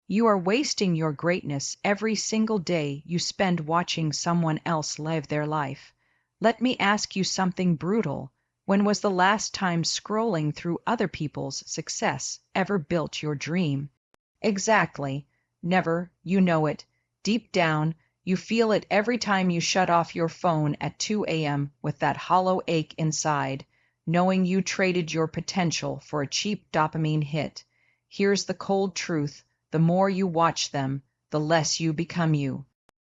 You are wasting your greatness every single day you spend watching someone else live their life. Let me ask you something brutal. When was the last time scrolling through other people's success ever built your dream? Exactly. Never. You know it. Deep down, you feel it every time you shut off your phone at 2 a.m. with that hollow ache inside, knowing you traded your potential for a cheap dopamine hit. Here's the cold truth. The more you watch them, the less you become you.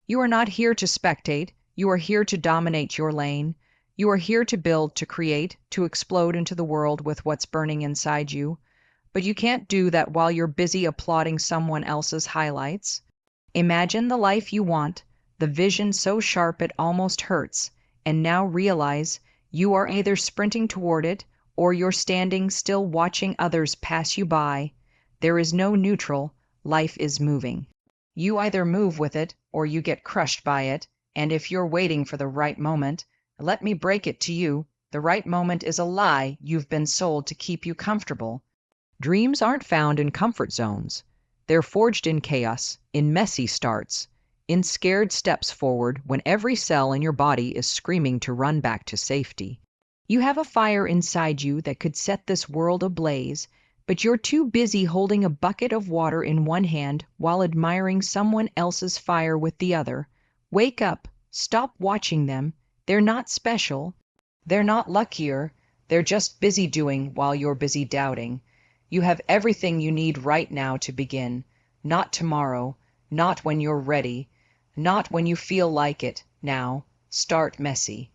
You are not here to spectate. You are here to dominate your lane. You are here to build, to create, to explode into the world with what's burning inside you. But you can't do that while you're busy applauding someone else's highlights. Imagine the life you want, the vision so sharp it almost hurts, and now realize you are either sprinting toward it or you're standing still watching others pass you by. There is no neutral. Life is moving. You either move with it or you get crushed by it, and if you're waiting for the right moment, let me break it to you, the right moment is a lie you've been sold to keep you comfortable. Dreams aren't found in comfort zones. They're forged in chaos, in messy starts, in scared steps forward when every cell in your body is screaming to run back to safety. You have a fire inside you that could set this world ablaze, but you're too busy holding a bucket of water in one hand while admiring someone else's fire with the other. Wake up. Stop watching them. They're not special. They're not luckier. They're just busy doing while you're busy doubting. You have everything you need right now to begin. Not tomorrow. Not when you're ready. Not when you feel like it. Now. Start messy.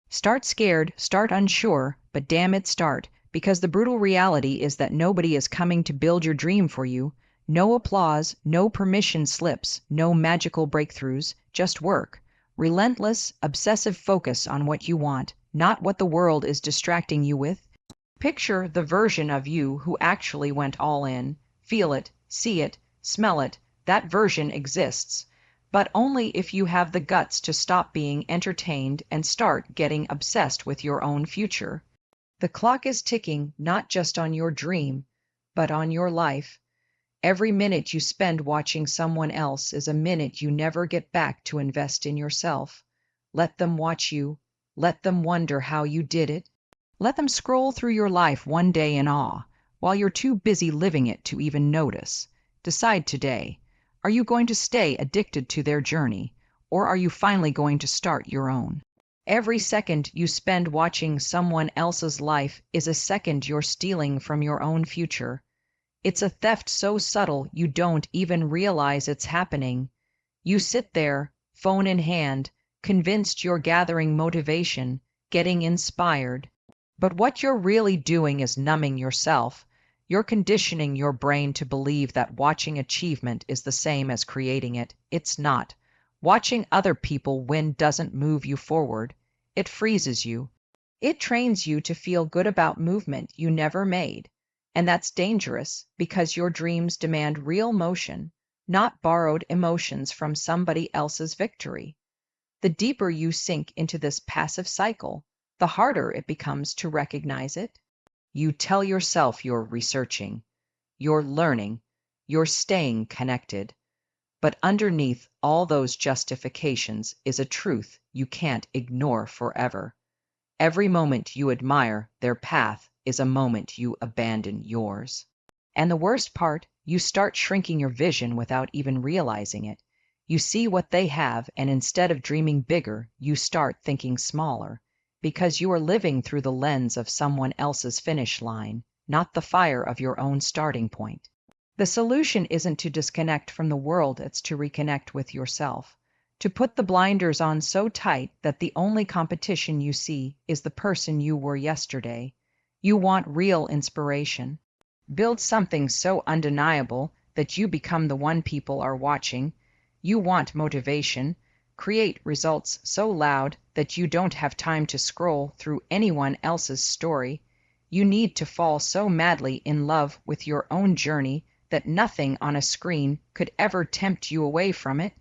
Start scared. Start unsure. But damn it, start. Because the brutal reality is that nobody is coming to build your dream for you. No applause, no permission slips, no magical breakthroughs, just work. Relentless, obsessive focus on what you want, not what the world is distracting you with. Picture the version of you who actually went all in. Feel it, see it, smell it. That version exists. But only if you have the guts to stop being entertained and start getting obsessed with your own future. The clock is ticking not just on your dream, but on your life. Every minute you spend watching someone else is a minute you never get back to invest in yourself. Let them watch you. Let them wonder how you did it. Let them scroll through your life one day in awe, while you're too busy living it to even notice. Decide today. Are you going to stay addicted to their journey, or are you finally going to start your own? Every second you spend watching someone else's life is a second you're stealing from your own future. It's a theft so subtle you don't even realize it's happening. You sit there, phone in hand, convinced you're gathering motivation, getting inspired. But what you're really doing is numbing yourself. You're conditioning your brain to believe that watching achievement is the same as creating it. It's not. Watching other people win doesn't move you forward. It freezes you. It trains you to feel good about movement you never made. And that's dangerous because your dreams demand real motion, not borrowed emotions from somebody else's victory. The deeper you sink into this passive cycle, the harder it becomes to recognize it. You tell yourself you're researching, you're learning, you're staying connected. But underneath all those justifications is a truth you can't ignore forever. Every moment you admire their path is a moment you abandon yours. And the worst part, you start shrinking your vision without even realizing it. You see what they have, and instead of dreaming bigger, you start thinking smaller, because you are living through the lens of someone else's finish line, not the fire of your own starting point. The solution isn't to disconnect from the world, it's to reconnect with yourself. To put the blinders on so tight that the only competition you see is the person you were yesterday. You want real inspiration. Build something so undeniable that you become the one people are watching. You want motivation. Create results so loud that you don't have time to scroll through anyone else's story. You need to fall so madly in love with your own journey that nothing on a screen could ever tempt you away from it.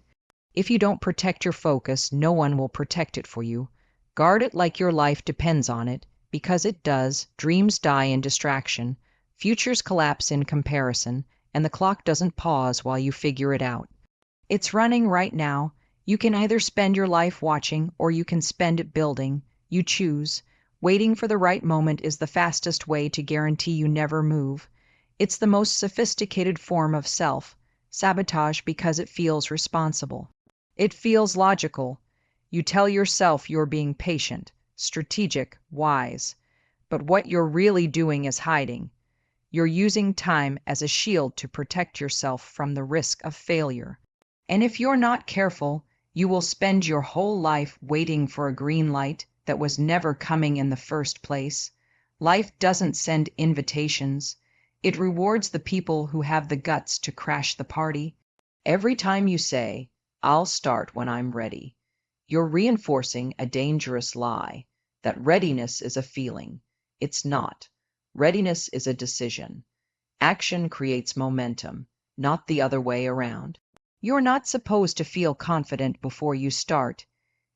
If you don't protect your focus, no one will protect it for you. Guard it like your life depends on it, because it does. Dreams die in distraction, futures collapse in comparison, and the clock doesn't pause while you figure it out. It's running right now. You can either spend your life watching or you can spend it building. You choose. Waiting for the right moment is the fastest way to guarantee you never move. It's the most sophisticated form of self-sabotage because it feels responsible. It feels logical. You tell yourself you're being patient, strategic, wise. But what you're really doing is hiding. You're using time as a shield to protect yourself from the risk of failure. And if you're not careful, you will spend your whole life waiting for a green light that was never coming in the first place. Life doesn't send invitations. It rewards the people who have the guts to crash the party. Every time you say, "I'll start when I'm ready," you're reinforcing a dangerous lie that readiness is a feeling. It's not. Readiness is a decision. Action creates momentum, not the other way around. You're not supposed to feel confident before you start.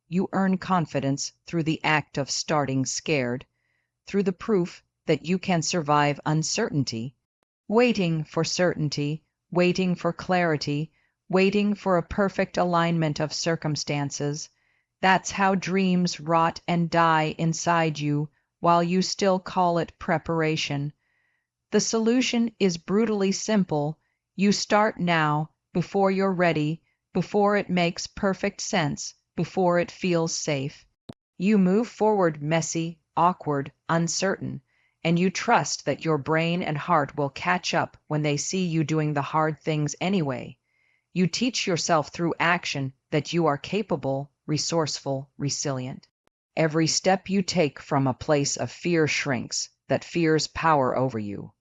You earn confidence through the act of starting scared, through the proof that you can survive uncertainty, waiting for certainty, waiting for clarity, waiting for a perfect alignment of circumstances. That's how dreams rot and die inside you while you still call it preparation. The solution is brutally simple. You start now, before you're ready, before it makes perfect sense, before it feels safe. You move forward messy, awkward, uncertain, and you trust that your brain and heart will catch up when they see you doing the hard things anyway. You teach yourself through action that you are capable, resourceful, resilient. Every step you take from a place of fear shrinks that fear's power over you.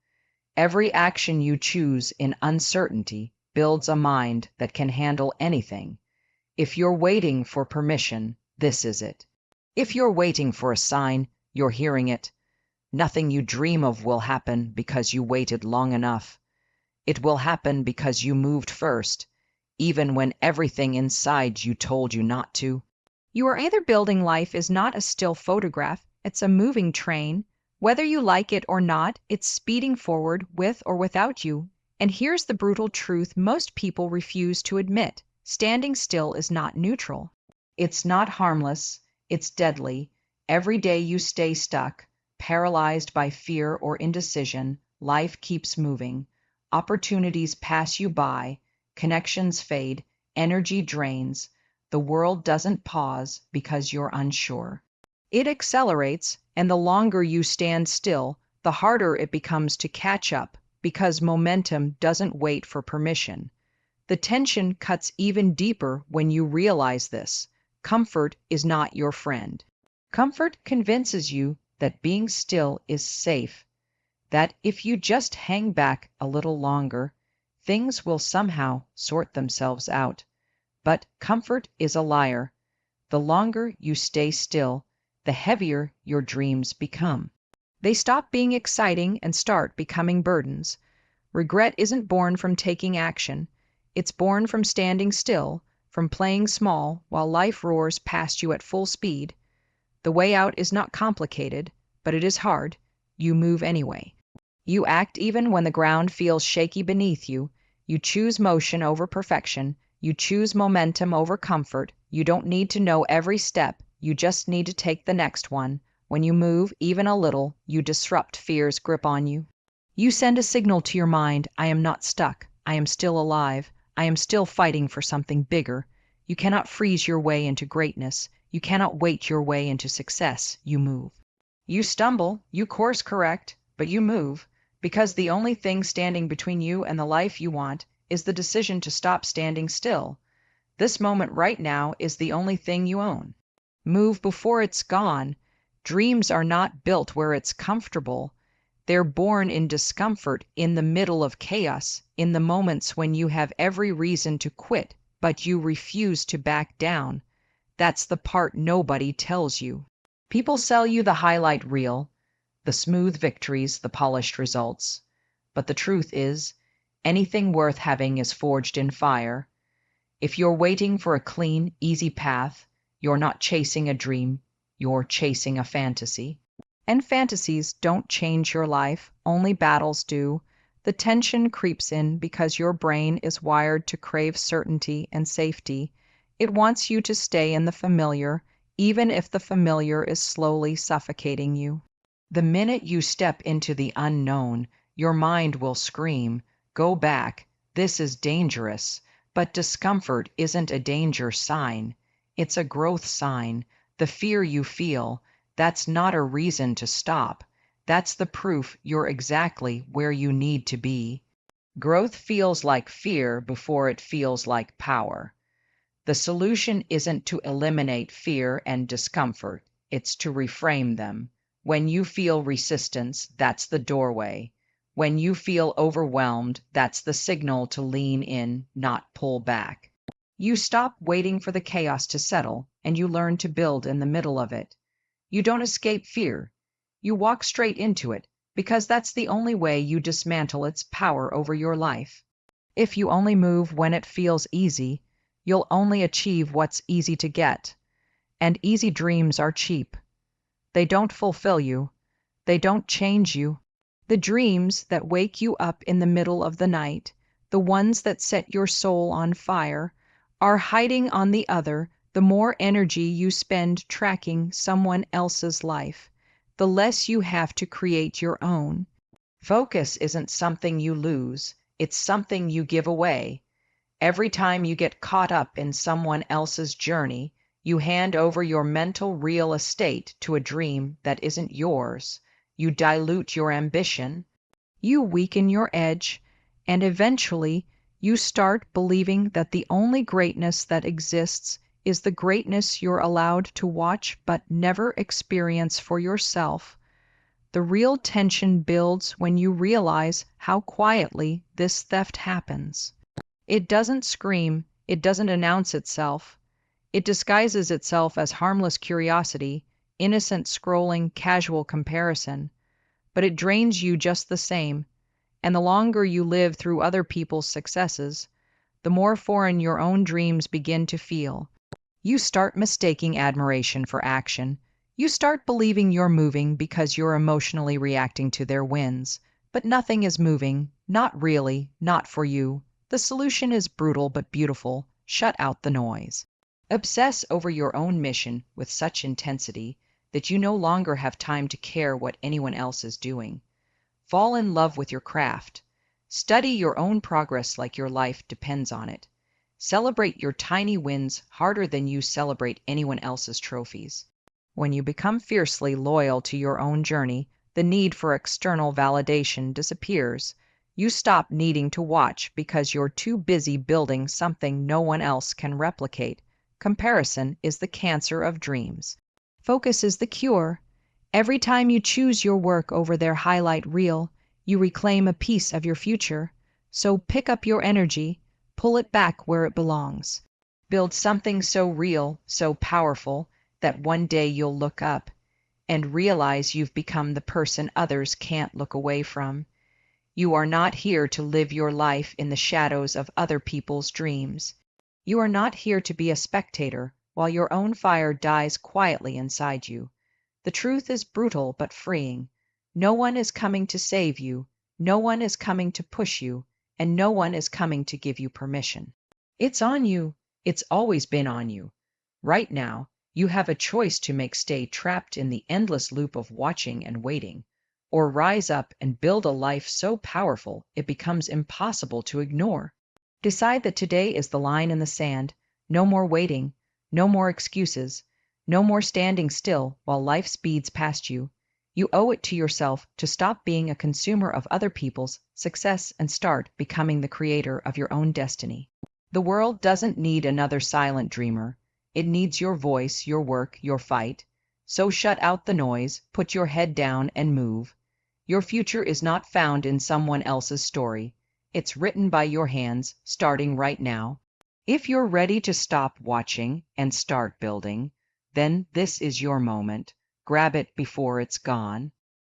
Every action you choose in uncertainty builds a mind that can handle anything. If you're waiting for permission, this is it. If you're waiting for a sign, you're hearing it. Nothing you dream of will happen because you waited long enough. It will happen because you moved first, even when everything inside you told you not to. You are either building life is not a still photograph, it's a moving train. Whether you like it or not, it's speeding forward with or without you. And here's the brutal truth most people refuse to admit. Standing still is not neutral. It's not harmless. It's deadly. Every day you stay stuck, paralyzed by fear or indecision, life keeps moving. Opportunities pass you by, connections fade, energy drains. The world doesn't pause because you're unsure. It accelerates, and the longer you stand still, the harder it becomes to catch up because momentum doesn't wait for permission. The tension cuts even deeper when you realize this. Comfort is not your friend. Comfort convinces you that being still is safe, that if you just hang back a little longer, things will somehow sort themselves out. But comfort is a liar. The longer you stay still, the heavier your dreams become. They stop being exciting and start becoming burdens. Regret isn't born from taking action. It's born from standing still, from playing small while life roars past you at full speed. The way out is not complicated, but it is hard. You move anyway. You act even when the ground feels shaky beneath you. You choose motion over perfection. You choose momentum over comfort. You don't need to know every step. You just need to take the next one. When you move even a little, you disrupt fear's grip on you. You send a signal to your mind, I am not stuck. I am still alive. I am still fighting for something bigger. You cannot freeze your way into greatness. You cannot wait your way into success. You move. You stumble, you course correct, but you move, because the only thing standing between you and the life you want is the decision to stop standing still. This moment right now is the only thing you own. Move before it's gone. Dreams are not built where it's comfortable. They're born in discomfort, in the middle of chaos, in the moments when you have every reason to quit, but you refuse to back down. That's the part nobody tells you. People sell you the highlight reel, the smooth victories, the polished results. But the truth is, anything worth having is forged in fire. If you're waiting for a clean, easy path, you're not chasing a dream, you're chasing a fantasy. And fantasies don't change your life, only battles do. The tension creeps in because your brain is wired to crave certainty and safety. It wants you to stay in the familiar, even if the familiar is slowly suffocating you. The minute you step into the unknown, your mind will scream, "Go back, this is dangerous." But discomfort isn't a danger sign, it's a growth sign. The fear you feel, that's not a reason to stop. That's the proof you're exactly where you need to be. Growth feels like fear before it feels like power. The solution isn't to eliminate fear and discomfort, it's to reframe them. When you feel resistance, that's the doorway. When you feel overwhelmed, that's the signal to lean in, not pull back. You stop waiting for the chaos to settle, and you learn to build in the middle of it. You don't escape fear. You walk straight into it, because that's the only way you dismantle its power over your life. If you only move when it feels easy, you'll only achieve what's easy to get. And easy dreams are cheap. They don't fulfill you. They don't change you. The dreams that wake you up in the middle of the night, the ones that set your soul on fire, are hiding on the other. The more energy you spend tracking someone else's life, the less you have to create your own. Focus isn't something you lose, it's something you give away. Every time you get caught up in someone else's journey, you hand over your mental real estate to a dream that isn't yours. You dilute your ambition, you weaken your edge, and eventually you start believing that the only greatness that exists is the greatness you're allowed to watch but never experience for yourself. The real tension builds when you realize how quietly this theft happens. It doesn't scream, it doesn't announce itself. It disguises itself as harmless curiosity, innocent scrolling, casual comparison. But it drains you just the same, and the longer you live through other people's successes, the more foreign your own dreams begin to feel. You start mistaking admiration for action. You start believing you're moving because you're emotionally reacting to their wins. But nothing is moving, not really, not for you. The solution is brutal but beautiful. Shut out the noise. Obsess over your own mission with such intensity that you no longer have time to care what anyone else is doing. Fall in love with your craft. Study your own progress like your life depends on it. Celebrate your tiny wins harder than you celebrate anyone else's trophies. When you become fiercely loyal to your own journey, the need for external validation disappears. You stop needing to watch because you're too busy building something no one else can replicate. Comparison is the cancer of dreams. Focus is the cure. Every time you choose your work over their highlight reel, you reclaim a piece of your future. So pick up your energy, pull it back where it belongs. Build something so real, so powerful, that one day you'll look up and realize you've become the person others can't look away from. You are not here to live your life in the shadows of other people's dreams. You are not here to be a spectator while your own fire dies quietly inside you. The truth is brutal but freeing. No one is coming to save you, no one is coming to push you, and no one is coming to give you permission. It's on you. It's always been on you. Right now, you have a choice to make: stay trapped in the endless loop of watching and waiting, or rise up and build a life so powerful it becomes impossible to ignore. Decide that today is the line in the sand. No more waiting, no more excuses, no more standing still while life speeds past you. You owe it to yourself to stop being a consumer of other people's success and start becoming the creator of your own destiny. The world doesn't need another silent dreamer. It needs your voice, your work, your fight. So shut out the noise, put your head down and move. Your future is not found in someone else's story. It's written by your hands, starting right now. If you're ready to stop watching and start building, then this is your moment. Grab it before it's gone.